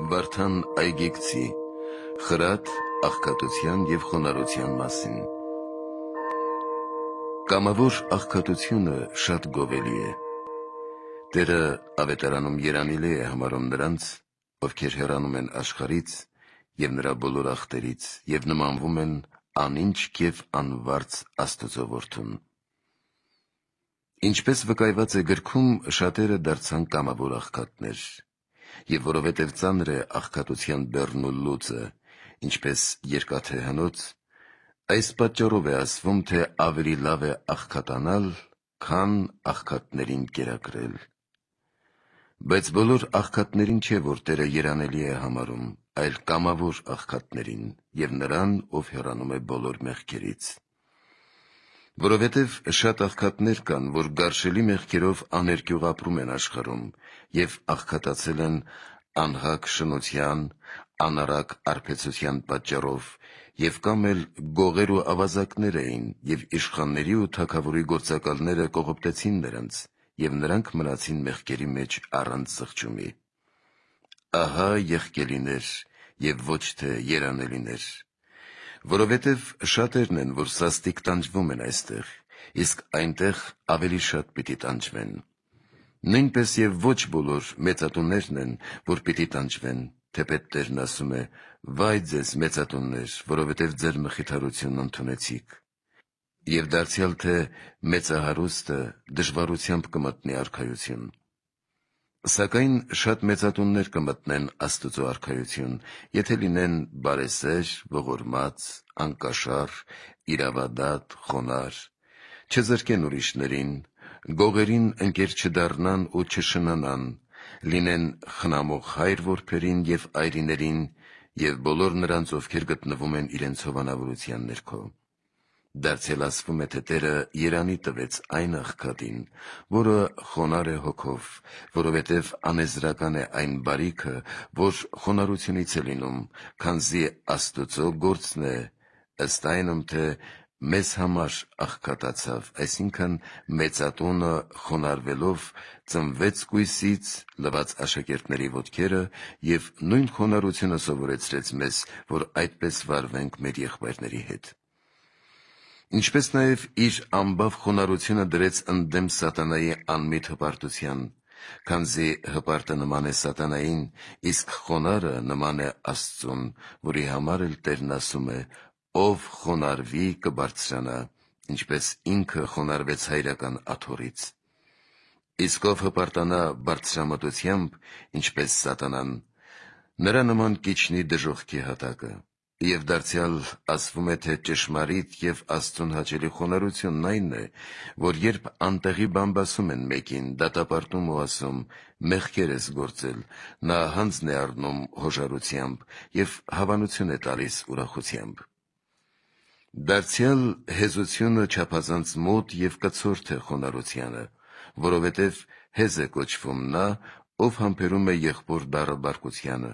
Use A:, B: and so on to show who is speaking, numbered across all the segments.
A: Վարդան Այգեկցի խրատ, աղքատության և խոնարհության մասին։ Կամավոր աղքատությունը շատ գովելի է։ Տերը ավետարանում երանելի է համարում նրանց, ովքեր հեռանում են աշխարհից և նրա բոլոր ախտերից և նմանվում են անինչ և անվարձ Աստծո որդուն։ Ինչպես վկայված է գրքում, շատերը դարձան կամավոր աղքատներ, և որովհետև ծանր է աղքատության բեռն ու լուծը, ինչպես երկաթե հնոց, այս պատճառով է ասվում, թե ավելի լավ է աղքատանալ, քան աղքատներին կերակրել։ Բայց բոլոր աղքատներին չէ, որ Տերը երանելի է համարում, այլ կամավոր աղքատներին և նրան, ով հեռանում է բոլոր մեղքերից։ Որովհետև շատ աղքատներ կան, որ գարշելի մեղքերով աներկյուղ ապրում են աշխարհում և աղքատացել են անհակ շնության, անառակ արբեցության պատճառով, և կամ էլ գողեր ու ավազակներ էին, և իշխանների ու թագավորի գործակալները կողոպտեցին նրանց, և նրանք մնացին մեղքերի մեջ առանց զղջումի։ Ահա եղկելիներ և ոչ թե երանելիներ, որովհետև շատերն են, որ սաստիկ տանջվում են այստեղ, իսկ այնտեղ ավելի շատ պիտի տանջվեն։ Նույնպես և ոչ բոլոր մեծատուներն են, որ պիտի տանջվեն, թեպետ Տերն ասում է. «Վայ ձեզ, մեծատուններ, որովհետև ձեր մխիթարությունն ընդունեցիք»։ Եվ դարձյալ թե մեծահարուստը դժվարությամբ կմտնի արքայություն։ Սակայն շատ մեծատուններ կմտնեն Աստծո արքայություն, եթե լինեն բարեսեր, ողորմած, անկաշառ, իրավադատ, խոնարհ, չզրկեն ուրիշներին, գողերին ընկեր չդառնան ու չշնանան, լինեն խնամող հայր-որբերին և այրիներին և բոլոր նրանց, ովքեր գտնվում են իրենց հովանավորության ներքո։ Դարձյալ ասվում է, թե Տերը երանի տվեց այն աղքատին, որը խոնարհ է հոգով, որովհետև անեզրական է այն բարիքը, որ խոնարհությունից է լինում, քանզի Աստծո գործն է, ըստ այնմ, թե մեզ համար աղքատացավ, այսինքն մեծատունը խոնարհվելով ծնվեց կույսից, լվաց աշակերտների ոտքերը և նույն խոնարհությունը սովորեցրեց մեզ, որ այդպես վարվենք մեր եղբայրների հետ։ Ինչպես նաև իր ամբավ խոնարհությունը դրեց ընդդեմ սատանայի անմիտ հպարտության, քանզի հպարտը նման է սատանային, իսկ խոնարհը նման է Աստծուն, որի համար էլ Տերն ասում է. «Ով խոնարհվի, կբարձրանա, ինչպես ինքը խոնարհվեց հայրական աթոռից»։ Իսկ ով հպարտանա բարձրամտությամբ, ինչպես սատանան, նրա նման կիջնի դժոխքի հատակը։ Եվ դարձյալ ասվում է, թե ճշմարիտ և Աստծուն հաճելի խոնարհությունն այն է, որ երբ անտեղի բամբասում են մեկին, դատապարտում ու ասում. «Մեղքեր ես գործել», նա հանձն է առնում հոժարությամբ և հավանություն է տալիս ուրախությամբ։ Դարձյալ հեզությունը չափազանց մոտ և կցորդ է խոնարհությանը, որովհետև հեզ է կոչվում նա, ով համբերում է եղբոր բառը բարկությանը։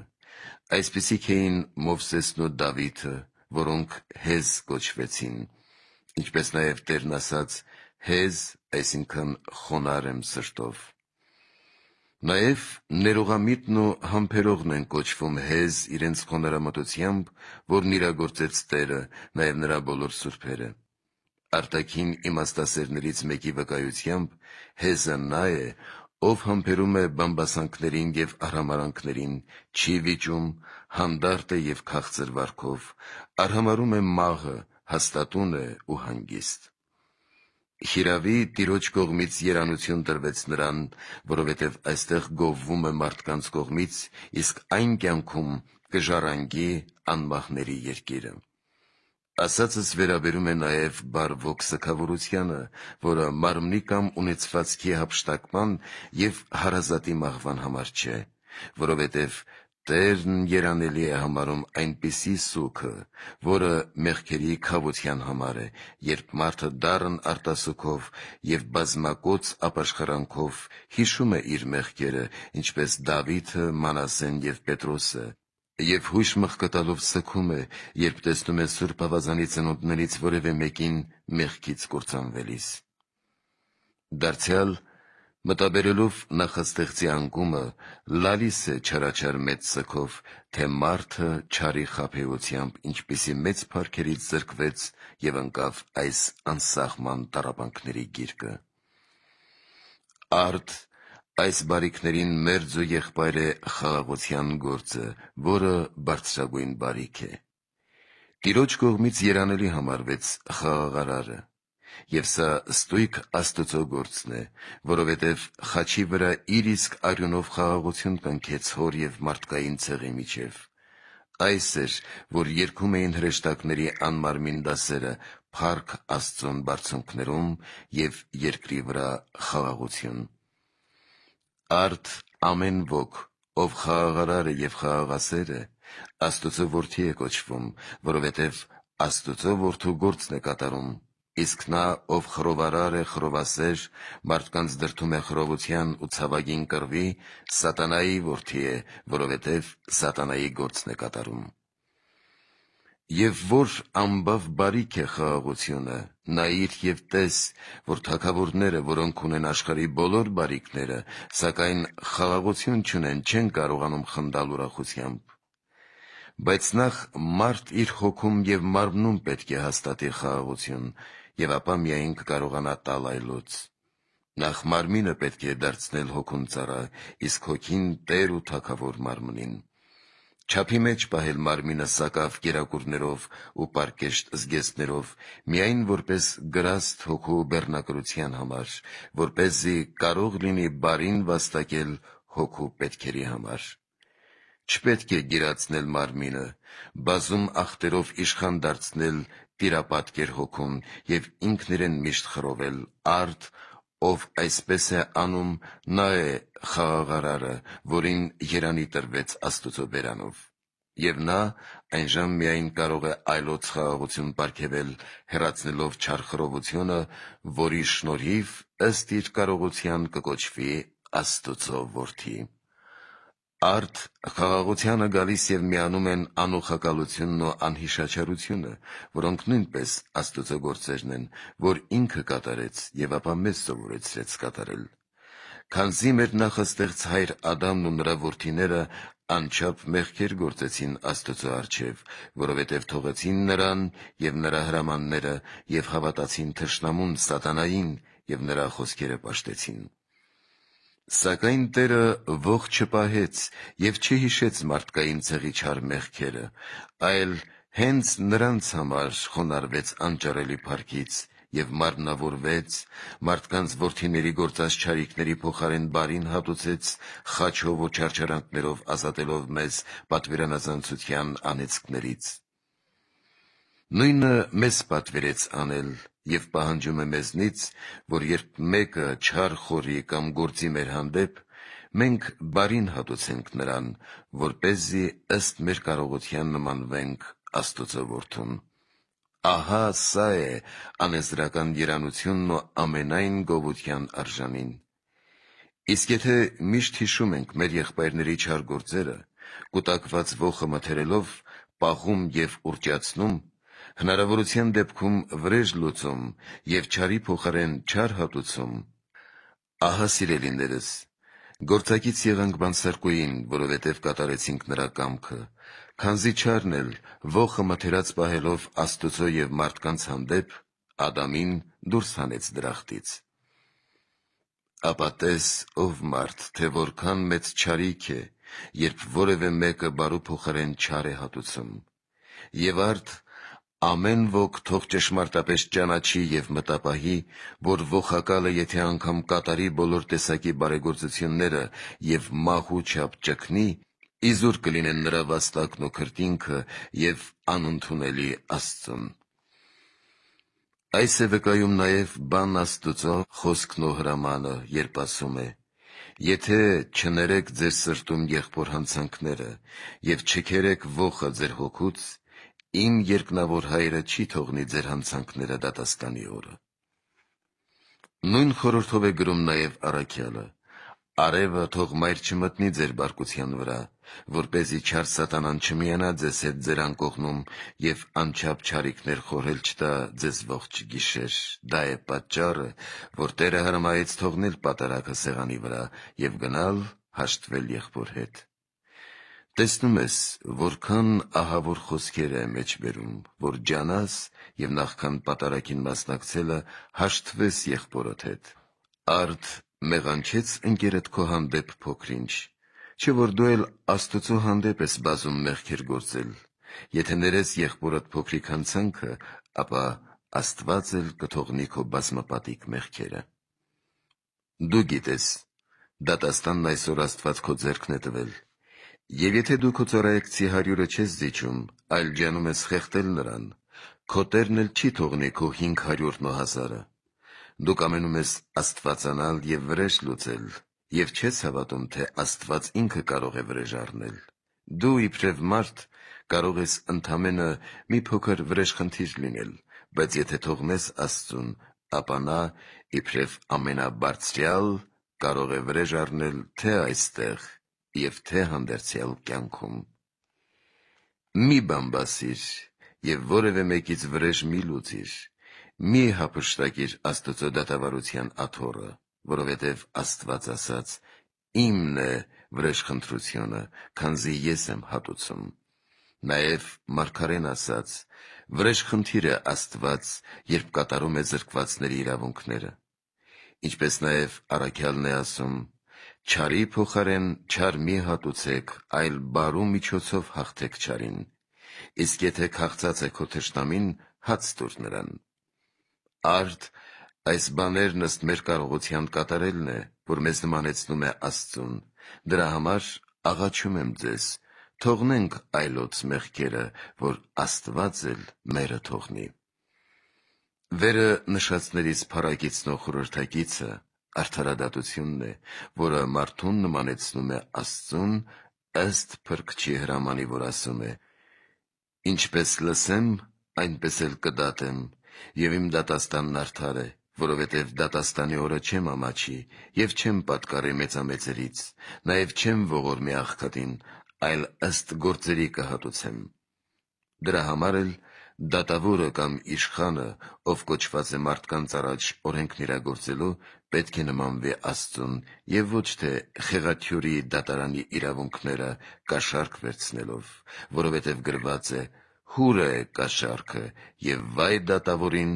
A: Այսպիսիք էին Մովսեսն ու Դավիթը, որոնք հեզ կոչվեցին, ինչպես նաև Տերն ասաց. «Հեզ, այսինքն խոնարհ եմ սրտով»։ Նաև ներողամիտն ու համբերողն են կոչվում հեզ իրենց խոնարհամտությամբ, որն իրագործեց Տերը, նաև նրա բոլոր սուրբերը։ Արտաքին իմաստասերներից մեկի վկայությամբ հեզը նա է, ով համբերում է բամբասանքներին և արհամարհանքներին, չի վիճում, հանդարտ է և քաղցր վարքով, արհամարհում է մաղը, հաստատուն է ու հանգիստ։ Հիրավի, Տիրոջ կողմից երանություն տրվեց նրան, որովհետև այստեղ գովվում է մարդկանց կողմից, իսկ այն կյանքում կժառանգի անմահների երկիրը։ Ասածս վերաբերում է նաև բարվոք սգավորությանը, որը մարմնի կամ ունեցվածքի հափշտակման և հարազատի մահվան համար չէ, որովհետև Տերն երանելի է համարում այնպիսի սուգը, որը մեղքերի քավության համար է, երբ մարդը դառն արտասուքով և բազմակոծ ապաշխարանքով հիշում է իր մեղքերը, ինչպես Դավիթը, Մանասեն և Պետրոսը, և հույժ մղկտալով սգում է, երբ տեսնում է Սուրբ Ավազանի ծնունդներից որևէ մեկին մեղքից կործանվելիս։ Դարձյալ Մտաբերելով նախաստեղծի անկումը, լալիս է չարաչար մեծ սգով, թե մարդը չարի խաբեությամբ ինչպիսի մեծ փառքերից զրկվեց և ընկավ այս անսահման տառապանքների գիրկը։ Արդ այս բարիքներին մերձ ու եղբայր է խաղաղության գործը, որը բարձրագույն բարիք է։ Տիրոջ կողմից երանելի համարվեց խաղաղարարը, և սա ստույգ Աստծո գործն է, որովհետև խաչի վրա իր իսկ արյունով խաղաղություն կնքեց հոր և մարդկային ցեղի միջև։ Այս էր, որ երգում էին հրեշտակների անմարմին դասերը փառք Աստծուն բարձունքներում և երկրի վրա խաղաղություն։ Արդ ամեն ոք, ով խաղաղարար է և խաղաղասեր է, Աստծո որդի է կոչվում, որովհետև Աստծո որդու գործն է կատարում, իսկ նա, ով խռովարար է, խռովասեր, մարդկանց դրդում է խռովության ու ցավագին կռվի, սատանայի որդի է, որովհետև սատանայի գործն է կատարում։ Եվ որ ամբավ բարիք է խաղաղությունը, նայիր և տես, որ թագավորները, որոնք ունեն աշխարհի բոլոր բարիքները, սակայն խաղաղություն չունեն, չեն կարողանում խնդալ ուրախությամբ։ Բայց նախ մարդ իր հոգում և մարմնում պետք է հաստատի խաղաղություն, և ապա միայն կկարողանա տալ այլոց։ Նախ մարմինը պետք է դարձնել հոգուն ծառա, իսկ հոգին տեր ու թագավոր մարմնին։ Չափի մեջ պահել մարմինը սակավ կերակուրներով ու պարկեշտ զգեստներով, միայն որպես գրաստ հոգու բեռնակրության համար, որպեսզի կարող լինի բարին վաստակել հոգու պետքերի համար։ Չպետք է գերացնել մարմինը, բազում ախտերով իշխան դարձնել տիրապատկեր հոգուն և ինքն իրեն միշտ խռովել։ Արդ, ով այսպես է անում, նա է խաղաղարարը, որին երանի տրվեց Աստծո բերանով։ Եվ նա այնժամ միայն կարող է այլոց խաղաղություն պարգևել, հեռացնելով չար խռովությունը, որի շնորհիվ ըստ իր կարողության կկոչվի Աստծո որդի։ Արդ խաղաղությանը գալիս և միանում են անուխակալությունն ու անհիշաչարությունը, որոնք նույնպես Աստծո գործերն են, որ ինքը կատարեց և ապա մեզ սովորեցրեց կատարել։ Քանզի մեր նախաստեղծ հայր Ադամն ու նրա որդիները անչափ մեղքեր գործեցին Աստծո առջև, որովհետև թողեցին նրան և նրա հրամանները և հավատացին թշնամուն սատանային և նրա խոսքերը պաշտեցին։ Սակայն Տերը ողջ չպահեց և չհիշեց մարդկային ցեղի չար մեղքերը, այլ հենց նրանց համար խոնարհվեց անճարելի փառքից և մարմնավորվեց, մարդկանց որդիների գործած չարիքների փոխարեն բարին հատուցեց խաչով ու չարչարանքներով ազատելով մեզ պատվիրանազանցության անեծքներից։ Նույնը մեզ պատվիրեց անել և պահանջում է մեզնից, որ երբ մեկը չար խորի կամ գործի մեր հանդեպ, մենք բարին հատուցենք նրան, որպեսզի ըստ մեր կարողության նմանվենք Աստծո որդուն։ Ահա սա է անեզրական երանությունն ու ամենայն գովության արժանին։ Իսկ եթե միշտ հիշում ենք մեր եղբայրների չար գործերը, կուտակված ոխը մթերելով, պահում և ուռճացնում, հնարավորության դեպքում վրեժ լուծում և չարի փոխարեն չար հատուցում, ահա, սիրելիներս, գործակից եղանք բանսարկուին, որովհետև կատարեցինք նրա կամքը, քանզի չարն էլ ոխը մթերած պահելով Աստծո և մարդկանց հանդեպ, Ադամին դուրս հանեց դրախտից։ Ապա տես, ով մարդ, թե որքան մեծ չարիք է, երբ որևէ մեկը բարու փոխարեն չար է հատուցում։ Եվ արդ ամեն ոք թող ճշմարտապես ճանաչի և մտապահի, որ ոխակալը եթե անգամ կատարի բոլոր տեսակի բարեգործությունները և մահու չափ ճգնի, իզուր կլինեն նրա վաստակն ու քրտինքը և անընդունելի Աստծուն։ Այս է վկայում նաև բան Աստուծո խոսքն ու հրամանը, երբ ասում է. «Եթե չներեք ձեր սրտում եղբոր հանցանքները և չքերեք ոխը ձեր հոգուց, իմ երկնավոր Հայրը չի թողնի ձեր հանցանքները դատաստանի օրը»։ Նույն խորհրդով է գրում նաև առաքյալը. «Արևը թող մայր չմտնի ձեր բարկության վրա, որպեսզի չար սատանան չմիանա ձեզ հետ ձեր անկողնում և անչափ չարիքներ խորհել չտա ձեզ ողջ գիշեր։ Դա է պատճառը, որ Տերը հրամայեց թողնել պատարագը սեղանի վրա և գնալ հաշտվել եղբոր հետ։ Տեսնում ես, որքան ահավոր խոսքեր է մեջ բերում, որ ջանաս և նախքան պատարագին մասնակցելը հաշտվես եղբորդ հետ։ Արդ մեղանչեց ընկերդ քո հանդեպ փոքր-ինչ, չէ՞ որ դու էլ Աստծո հանդեպ ես բազում մեղքեր գործել։ Եթե ներես եղբորդ փոքրիկ հանցանքը, ապա Աստված էլ կթողնի քո բազմապատիկ մեղքերը։ Դու գիտես, դատաստանն այսօր Աստված քո ձեռքն է տվել։ Եվ եթե դու քո ծառայեկցի հարյուրը չես զիջում, այլ ջանում ես խեղդել նրան, քո Տերն էլ չի թողնի քո 500-ն ու 1000-ը։ Դու կամենում ես աստվածանալ և վրեժ լուծել, և չես հավատում, թե Աստված ինքը կարող է վրեժ առնել։ Դու իբրև մարդ կարող ես ընդամենը մի փոքր վրեժխնդիր լինել, բայց եթե թողնես Աստծուն, ապա նա իբրև ամենաբարձրյալ կարող է վրեժ առնել թե այստեղ և թե հանդերձյալ կյանքում։ Մի բամբասիր և որևէ մեկից վրեժ մի լուծիր, մի հափշտակիր Աստծո դատավարության աթոռը, որովհետև Աստված ասաց. «Իմն է վրեժխնդրությունը, քանզի ես եմ հատուցում»։ Նաև Մարգարեն ասաց. «Վրեժխնդիր է Աստված, երբ կատարում է զրկվածների իրավունքները»։ Ինչպես նաև առաքյալն է ասում. «Չարի փոխարեն չար մի հատուցեք, այլ բարու միջոցով հաղթեք չարին, իսկ եթե քաղցած է քո թշնամին, հաց տուր նրան»։ Արդ այս բաներն ըստ մեր կարողության կատարելն է, որ մեզ նմանեցնում է Աստծուն։ Դրա համար աղաչում եմ ձեզ, թողնենք այլոց մեղքերը, որ Աստված էլ մերը թողնի։ Վերը նշածներից փառագիծն ու խորհրդակիցը արդարադատությունն է, որը մարդուն նմանեցնում է Աստծուն, ըստ Փրկչի հրամանի, որ ասում է. «Ինչպես լսեմ, այնպես էլ կդատեմ, և իմ դատաստանն արդար է, որովհետև դատաստանի օրը չեմ ամաչի և չեմ պատկառի մեծամեծերից, նաև չեմ ողորմի աղքատին, այլ ըստ գործերի կհատուցեմ»։ Դրա համար էլ դատավորը կամ իշխանը, ով կոչված է մարդկանց առաջ օրենքն իրագործելու, պետք է նմանվի Աստծուն և ոչ թե խեղաթյուրի դատարանի իրավունքները կաշառք վերցնելով, որովհետև գրված է. «Հուրը է կաշառքը, և վայ դատավորին,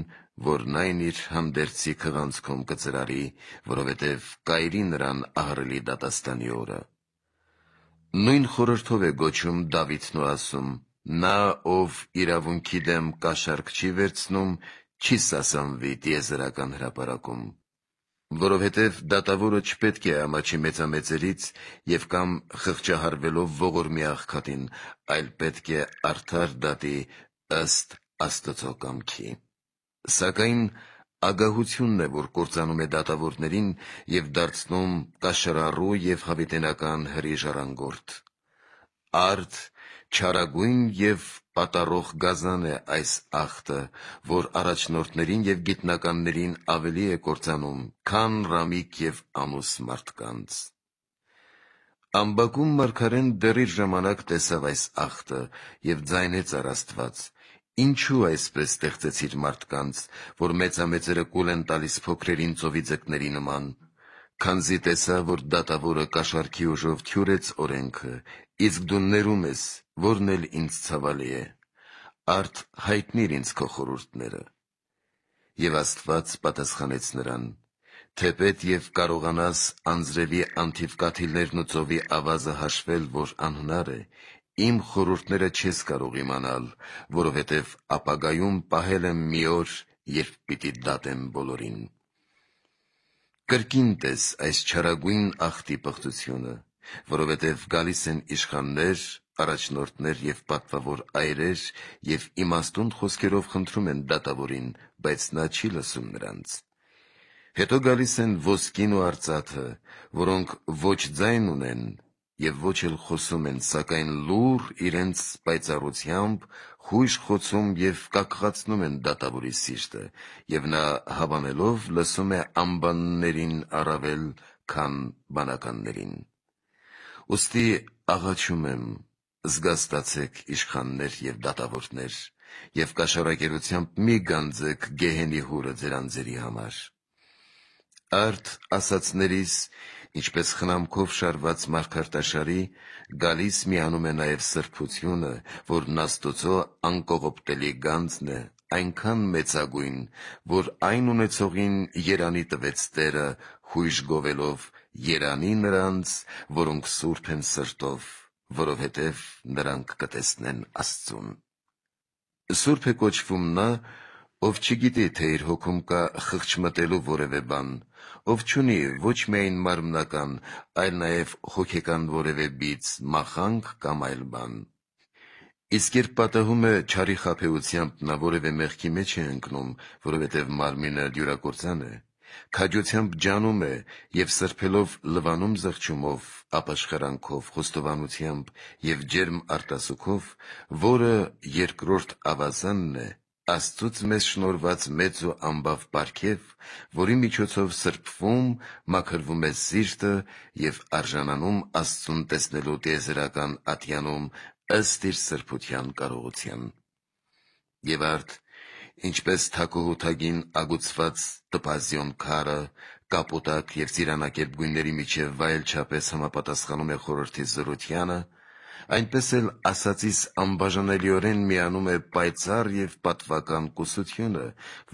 A: որն այն իր հանդերձի քղանցքում կծրարի, որովհետև կայրի նրան ահռելի դատաստանի օրը»։ Նույն խորհրդով է գոչում Դավիթն ու ասում. «Նա, ով իրավունքի դեմ կաշառք չի վերցնում, չի սասանվի տիեզերական հրապարակում»։ Որովհետև դատավորը չպետք է ամաչի մեծամեծերից և կամ խղճահարվելով ողորմի աղքատին, այլ պետք է արդար դատի ըստ Աստծո կամքի։ Սակայն ագահությունն է, որ կործանում է դատավորներին և դարձնում կաշռառու և հավիտենական հրի ժառանգորդ։ Արդ չարագույն և պատառող գազան է այս ախտը, որ առաջնորդներին և գիտնականներին ավելի է կործանում, քան ռամիկ և ամուս մարդկանց։ Ամբակում մարգարեն դեռ իր ժամանակ տեսավ այս ախտը և ձայնեց առ Աստված. «Ինչու այսպես ստեղծեցիր մարդկանց, որ մեծամեծերը կուլ են տալիս փոքրերին ծովի ձկների նման»։ Քանզի տեսա, որ դատավորը կաշառքի ուժով թյուրեց օրենքը, իսկ դու ներում ես, որն էլ ինձ ցավալի է։ Արդ հայտնի՛ր ինձ քո խորհուրդները։ Եվ Աստված պատասխանեց նրան. «Թեպետ և կարողանաս անձրևի անթիվ կաթիլներն ու ծովի ավազը հաշվել, որ անհնար է, իմ խորհուրդները չես կարող իմանալ, որովհետև ապագայում պահել եմ մի օր, երբ պիտի դատեմ բոլորին»։ Կրկին տես այս չարագույն ախտի պղծությունը, որովհետև գալիս են իշխաններ, առաջնորդներ և պատվավոր այրեր և իմաստուն խոսքերով խնդրում են դատավորին, բայց նա չի լսում նրանց։ Հետո գալիս են ոսկին ու արծաթը, որոնք ոչ ձայն ունեն և ոչ էլ խոսում են, սակայն լուռ իրենց պայծառությամբ խույժ խոցում և կակղացնում են դատավորի սիրտը, և նա հավանելով լսում է անբաններին առավել, քան բանականներին։ Ուստի աղաչում եմ, զգաստացեք իշխաններ և դատավորներ, և կաշառակերությամբ մի գանձեք գեհենի հուրը ձեր անձերի համար։ Արդ ասացներիս, ինչպես խնամքով շարված մարգարտաշարի, գալիս միանում է նաև սրբությունը, որն Աստծո անկողոպտելի գանձն է, այնքան մեծագույն, որ այն ունեցողին երանի տվեց Տերը, հույժ գովելով. երանի նրանց, որոնք սուրբ են սրտով, որովհետև նրանք կտեսնեն Աստծուն։ Սուրբ է կոչվում նա, ով չգիտի, թե իր հոգում կա խղճմտելու որևէ բան, ով չունի ոչ միայն մարմնական, այլ նաև հոգեկան որևէ բիծ, մախանք կամ այլ բան։ Իսկ երբ պատահում է չարի խաբեությամբ, նա որևէ մեղքի մեջ է ընկնում, որովհետև մարմինը դյուրակործան է, քաջությամբ ջանում է և սրբելով լվանում զղջումով, ապաշխարանքով, խոստովանությամբ և ջերմ արտասուքով, որը երկրորդ ավազանն է, Աստծուց մեզ շնորհված մեծ ու անբավ պարգև, որի միջոցով սրբվում, մաքրվում է սիրտը և արժանանում Աստծուն տեսնելու տիեզերական ատյանում ըստ իր սրբության կարողության։ Եվ արդ, ինչպես թագուհութագին ագուցված տպազիոն քարը, կապոտակ և ծիրանակերպ գույների միջև վայելչապես համապատասխանում է խորհրդի զորությանը, այնպես էլ ասածիս անբաժանելիորեն միանում է պայծառ և պատվական կուսությունը,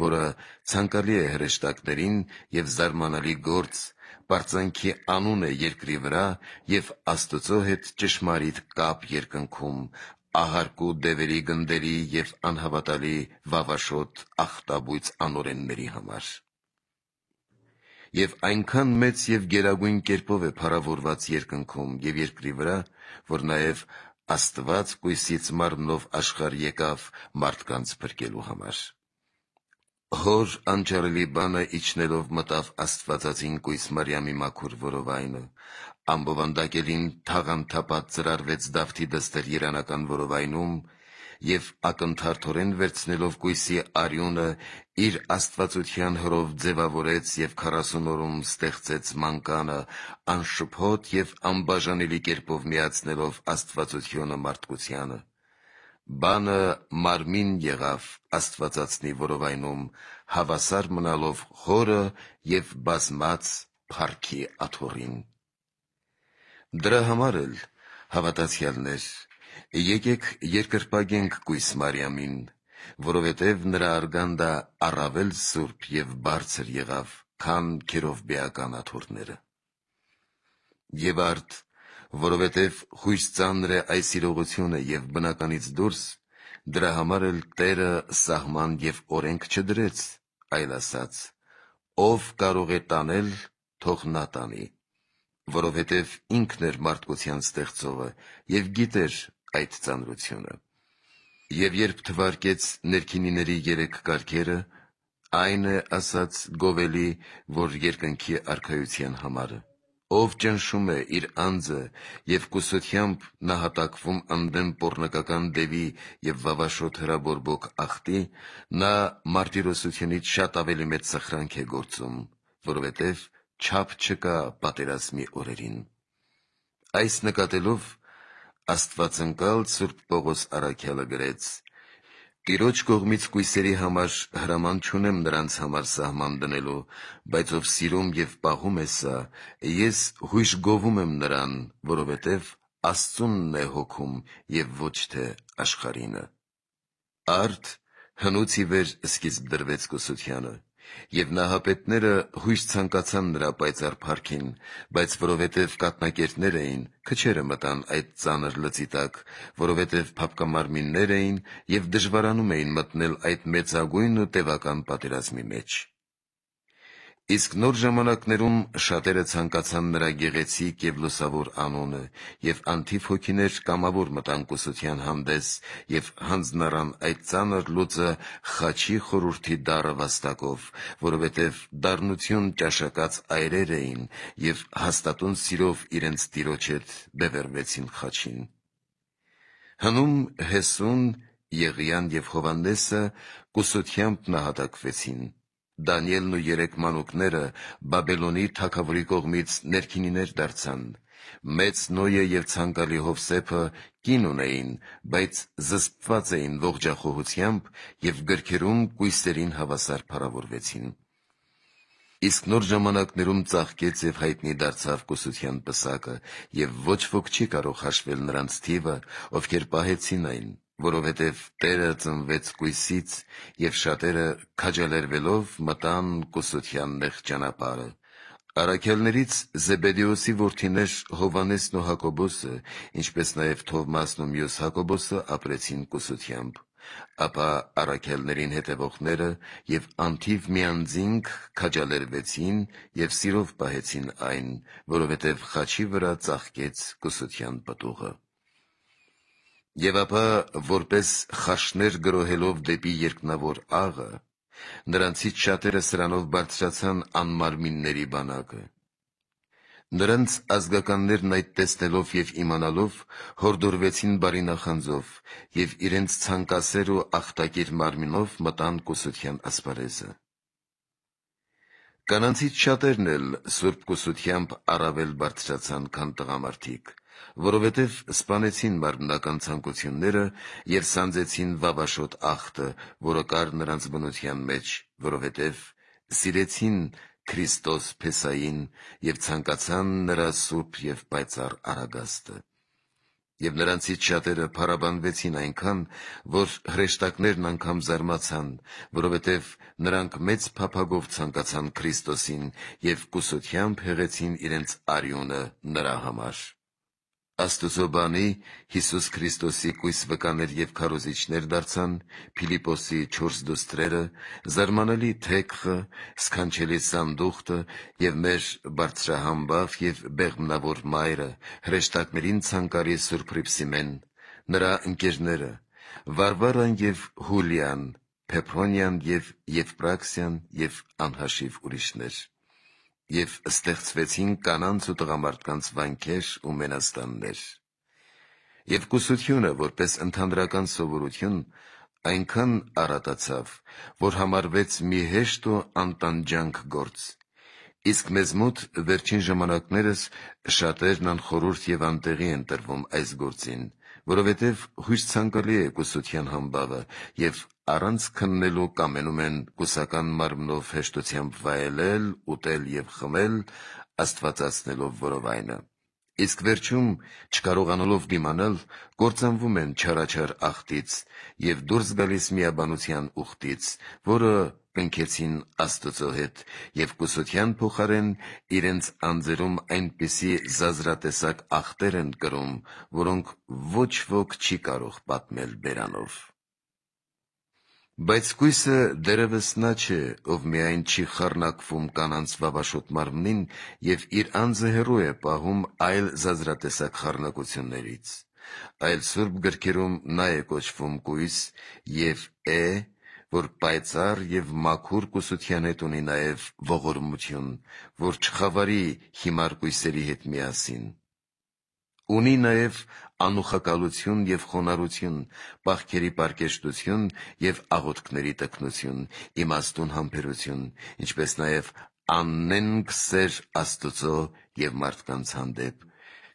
A: որը ցանկալի է հրեշտակներին և զարմանալի գործ, պարծանքի անուն է երկրի վրա և Աստծո հետ ճշմարիտ կապ երկնքում, ահարկու դևերի գնդերի և անհավատալի վավաշոտ ախտաբույծ անօրենների համար։ Եվ այնքան մեծ և գերագույն կերպով է փառավորված երկնքում և երկրի վրա, որ նաև Աստված կույսից մարմնով աշխարհ եկավ մարդկանց փրկելու համար։ Հոր անճարելի բանը իջնելով մտավ Աստվածածին կույս Մարիամի մաքուր որովայնը, ամբովանդակելին թաղանթապատ ծրարվեց Դավթի դստեր երանական որովայնում, և ակնթարթորեն վերցնելով կույսի արյունը, իր աստվածության հրով ձևավորեց և 40 օրում ստեղծեց մանկանը, անշփոթ և անբաժանելի կերպով միացնելով աստվածությունը մարդկությանը։ Բանը մարմին եղավ Աստվածածնի որովայնում, հավասար մնալով Հորը և բազմած փառքի աթոռին։ Դրա համար էլ, հավատացյալներ, եկեք երկրպագենք կույս Մարիամին, որովհետև նրա արգանդը առավել սուրբ և բարձր եղավ, քան քերովբեական աթոռները։ Եվ արդ, որովհետև խույս ծանր է այս իրողությունը և բնականից դուրս, դրա համար էլ Տերը սահման և օրենք չդրեց, այլ ասաց. «Ով կարող է տանել, թող նա տանի», որովհետև ինքն էր մարդկության ստեղծողը և գիտեր այդ ծանրությունը։ Եվ երբ թվարկեց ներքինիների 3 կարգերը, այն է ասաց գովելի, որ երկնքի արքայության համար է։ Ով ճնշում է իր անձը և կուսությամբ նահատակվում ընդդեմ պոռնկական դևի և վավաշոտ հրաբորբոք ախտի, նա մարտիրոսությունից շատ ավելի մեծ սխրանք է գործում, որովհետև չափ չկա պատերազմի օրերին։ Այս նկատելով Աստվածընկալ Սուրբ Պողոս առաքյալը գրեց. «Տիրոջ կողմից կույսերի համար հրաման չունեմ նրանց համար սահման դնելու, բայց ով սիրում և պահում է սա, ես հույժ գովում եմ նրան, որովհետև Աստծունն է հոգում և ոչ թե աշխարհինը»։ Արդ հնուց ի վեր սկիզբ դրվեց կուսությանը, և նահապետները հույժ ցանկացան նրա պայծառ փառքին, բայց որովհետև կաթնակերտներ էին, քչերը մտան այդ ծանր լծի տակ, որովհետև փափկամարմիններ էին և դժվարանում էին մտնել այդ մեծագույն ու տևական պատերազմի մեջ։ Իսկ նոր ժամանակներում շատերը ցանկացան նրա գեղեցիկ և լուսավոր անունը, և անթիվ հոգիներ կամավոր մտան կուսության հանդես և հանձնառան այդ ծանր լուծը խաչի խորհրդի դառը վաստակով, որովհետև դառնություն ճաշակած այրեր էին և հաստատուն սիրով իրենց Տիրոջ հետ բևեռվեցին խաչին։ Հնում Հեսուն, Եղիան և Հովհաննեսը կուսությամբ նահատակվեցին։ Դանիելն ու 3 մանուկները Բաբելոնի թագավորի կողմից ներքինիներ դարձան, Մեծ Նոյը և ցանկալի Հովսեփը կին ունեին, բայց զսպված էին ողջախոհությամբ և գրքերում կույսերին հավասար փառավորվեցին։ Իսկ նոր ժամանակներում ծաղկեց և հայտնի դարձավ կուսության պսակը, և ոչ ոք չի կարող հաշվել նրանց թիվը, ովքեր պահեցին այն, որովհետև Տերը ծնվեց կույսից, և շատերը քաջալերվելով մտան կուսության նեղ ճանապարհը։ Առաքյալներից Զեբեդեոսի որդիներ Հովհաննեսն ու Հակոբոսը, ինչպես նաև Թովմասն ու մյուս Հակոբոսը ապրեցին կուսությամբ։ Ապա առաքյալներին հետևողները և անթիվ մի անձինք քաջալերվեցին և սիրով պահեցին այն, որովհետև խաչի վրա ծաղկեց կուսության պտուղը։ Եվ ապա, որպես խաշներ գրոհելով դեպի երկնավոր աղը, նրանցից շատերը սրանով բարձրացան անմարմինների բանակը։ Նրանց ազգականներն այդ տեսնելով և իմանալով հորդորվեցին բարի նախանձով և իրենց ցանկասեր ու աղտակիր մարմինով մտան կուսության ասպարեզը։ Կանանցից շատերն էլ սուրբ կուսությամբ առավել բարձրացան, քան տղամարդիկ, որովհետև սպանեցին մարմնական ցանկությունները և սանձեցին վավաշոտ աղտը, որը կար նրանց բնության մեջ, որովհետև սիրեցին Քրիստոս Փեսային և ցանկացան նրա սուրբ և պայծառ արագաստը։ Եվ նրանցից շատերը փառաբանվեցին այնքան, որ հրեշտակներն անգամ զարմացան, որովհետև նրանք մեծ փափագով ցանկացան Քրիստոսին և կուսությամբ հեղեցին իրենց արյունը նրա համար։ Աստծո բանի Հիսուս Քրիստոսի կույս վկաներ և քարոզիչներ դարձան Փիլիպոսի 4 դուստրերը, զարմանալի Թեքղը, սքանչելի Սանդուղտը և մեր բարձրահամբավ և բեղմնավոր մայրը, հրեշտակներին ցանկալի Սուրբ Հռիփսիմեն, նրա ընկերները, Վարվարան և Հուլիան, Փեփրոնիան և Եվպրաքսիան և անհաշիվ ուրիշներ։ Եվ ստեղծվեցին կանանց ու տղամարդկանց վանքեր ու մենաստաններ։ Եվ կուսությունը, որպես ընդհանրական սովորություն, այնքան առատացավ, որ համարվեց մի հեշտ ու անտանջանք գործ։ Իսկ մեզ մոտ վերջին ժամանակներս շատերն անխորհուրդ և անտեղի են տրվում այս գործին, որովհետև հույս ցանկալի է կուսության համբավը, և առանց քննելու կամենում են կուսական մարմնով հեշտությամբ վայելել, ուտել և խմել, աստվածացնելով որովայնը։ Իսկ վերջում, չկարողանալով դիմանալ, կործանվում են չարաչար աղտից և դուրս գալիս միաբանության ուխտից, որը կնքեցին Աստծո հետ, և կուսության փոխարեն իրենց անձերում այնպիսի զազրատեսակ աղտեր են կրում, որոնք ոչ ոք չի կարող պատմել բերանով։ Բայց կույսը դեռևս նա չէ, ով միայն չի խառնակվում կանանց վավաշոտ մարմնին և իր անձը հեռու է պահում այլ զազրատեսակ խառնակություններից, այլ Սուրբ գրքերում նա է կոչվում կույս և որ պայծառ և մաքուր կուսության հետ ունի նաև ողորմություն, որ չխավարի հիմար կույսերի հետ միասին։ Ունի նաև անուխակալություն և խոնարհություն, պահքերի պարկեշտություն և աղոթքների տգնություն, իմաստուն համբերություն, ինչպես նաև աննենգ սեր Աստծո և մարդկանց հանդեպ,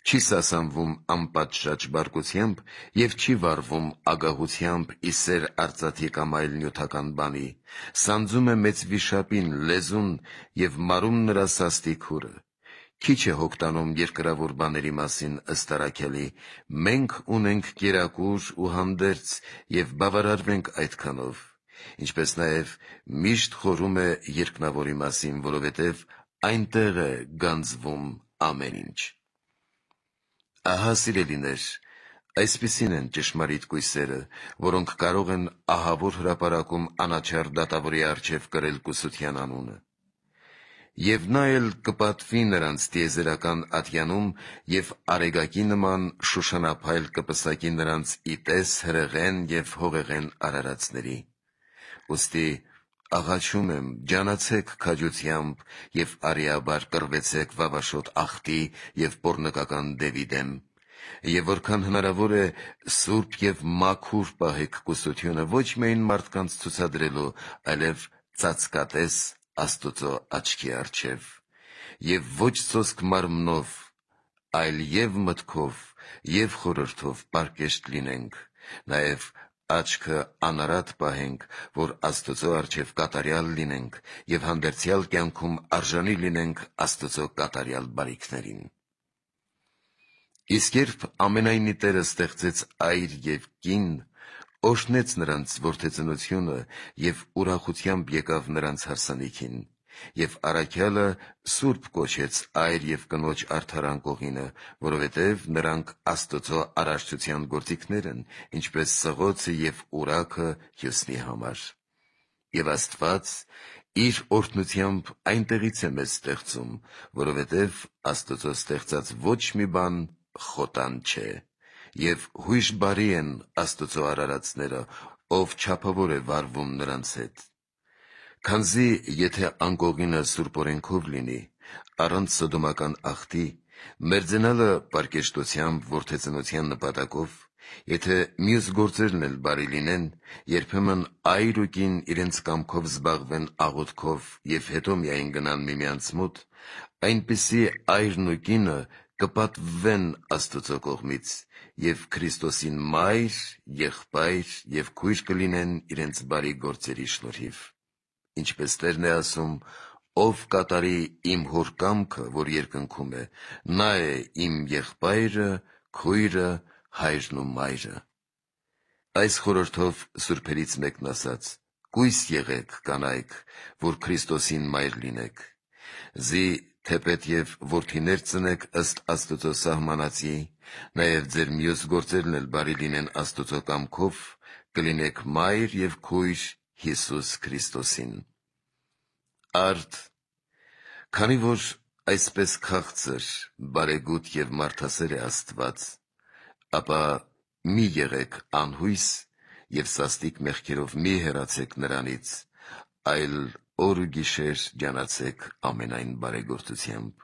A: չի սասանվում անպատշաճ բարկությամբ և չի վառվում ագահությամբ ի սեր արծաթի կամ այլ նյութական բանի, սանձում է մեծ վիշապին լեզուն և մարում նրա սաստիկ հուրը։ Քիչ է հոգ տանում երկրավոր բաների մասին ըստ առաքյալի. մենք ունենք կերակուր ու հանդերձ և բավարարվենք այդքանով, ինչպես նաև միշտ խորհում է երկնավորի մասին, որովհետև այնտեղ է գանձվում ամեն ինչ։ Ահա, սիրելիներ, այսպիսին են ճշմարիտ կույսերը, որոնք կարող են ահավոր հրապարակում անաչառ դատավորի առջև կրել կուսության անունը։ Եվ նա էլ կպատվի նրանց տիեզերական ատյանում և արեգակի նման շուշանափայլ կպսակի նրանց ի տես հրեղեն և հողեղեն արարածների։ Ուստի աղաչում եմ, ջանացեք քաջությամբ և արիաբար կռվեցեք վավաշոտ աղտի և պոռնկական դևի դեմ, և որքան հնարավոր է սուրբ և մաքուր պահեք կուսությունը ոչ միայն մարդկանց ցուցադրելու, այլև այլ եւ մտքով, եւ խորհրդով պարկեշտ լինենք, նաեւ աչքը անարատ պահենք, որ Աստծո առջև կատարյալ լինենք եւ հանդերձյալ կյանքում արժանի լինենք Աստծո կատարյալ բարիքներին։ Իսկ երբ ամենայնի Տերը ստեղծեց այր եւ կին, օրհնեց նրանց որդեծնությունը եւ ուրախությամբ եկավ նրանց հարսանիքին, եւ առաքյալը սուրբ կոչեց այր եւ կնոջ արդարան կողինը, որովհետեւ նրանք Աստծո արարչության գործիքներ են, ինչպես սղոցը եւ ուրաքը հյուսնի համար։ Եվ Աստված իր օրհնությամբ այնտեղից է մեզ ստեղծում, որովհետեւ Աստծո ստեղծած ոչ մի բան խոտան չէ, եւ հույժ բարի են Աստծո արարածները, ով չափավոր է վարվում նրանց հետ։ Քանզի եթե անկողինը սուրբ օրենքով լինի, առանց սոդոմական ախտի, մերձենալը պարկեշտությամբ որդեծնության նպատակով, եթե մյուս գործերն էլ բարի լինեն, երբեմն այր ու կին իրենց կամքով զբաղվեն աղոթքով եւ հետո միայն գնան միմյանց մոտ, այնպիսի այրն ու կինը կպատվվեն Աստծո կողմից եւ Քրիստոսին մայր, եղբայր եւ քույր կլինեն իրենց բարի գործերի շնորհիվ։ Ինչպես Տերն է ասում. «Ով կատարի իմ հոր կամքը, որ երկնքում է, նա է իմ եղբայրը, քույրը, հայրն ու մայրը»։ Այս խորհրդով սուրբերից մեկն ասաց. «Կույս եղեք, կանայք, որ Քրիստոսին մայր լինեք, զի թեպետ եւ որդիներ ծնեք ըստ Աստծո սահմանածի, նաեւ ձեր մյուս գործերն էլ բարի լինեն Աստծո կամքով, կլինեք մայր եւ քույր Հիսուս Քրիստոսին»։ Արդ, քանի որ այսպես քաղցր, բարեգութ եւ մարդասեր է Աստված, ապա մի եղեք անհույս եւ սաստիկ մեղքերով մի հեռացեք նրանից, այլ օր ու գիշեր ջանացեք ամենայն բարեգործությամբ,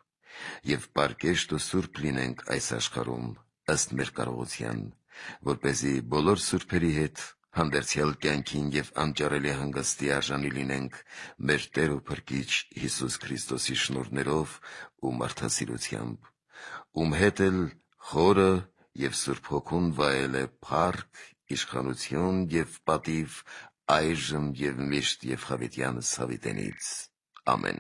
A: եւ պարկեշտ ու սուրբ լինենք այս աշխարհում ըստ մեր կարողության, որպեսզի բոլոր սուրբերի հետ հանդերձյալ կյանքին եւ անճարելի հանգստի արժանի լինենք մեր Տեր ու Փրկիչ Հիսուս Քրիստոսի շնորհներով ու մարդասիրությամբ, ում հետ էլ խորը եւ Սուրբ Հոգուն վայել է փառք, իշխանություն եւ պատիվ այժմ եւ միշտ եւ հավիտյանս հավիտենից։ Ամեն։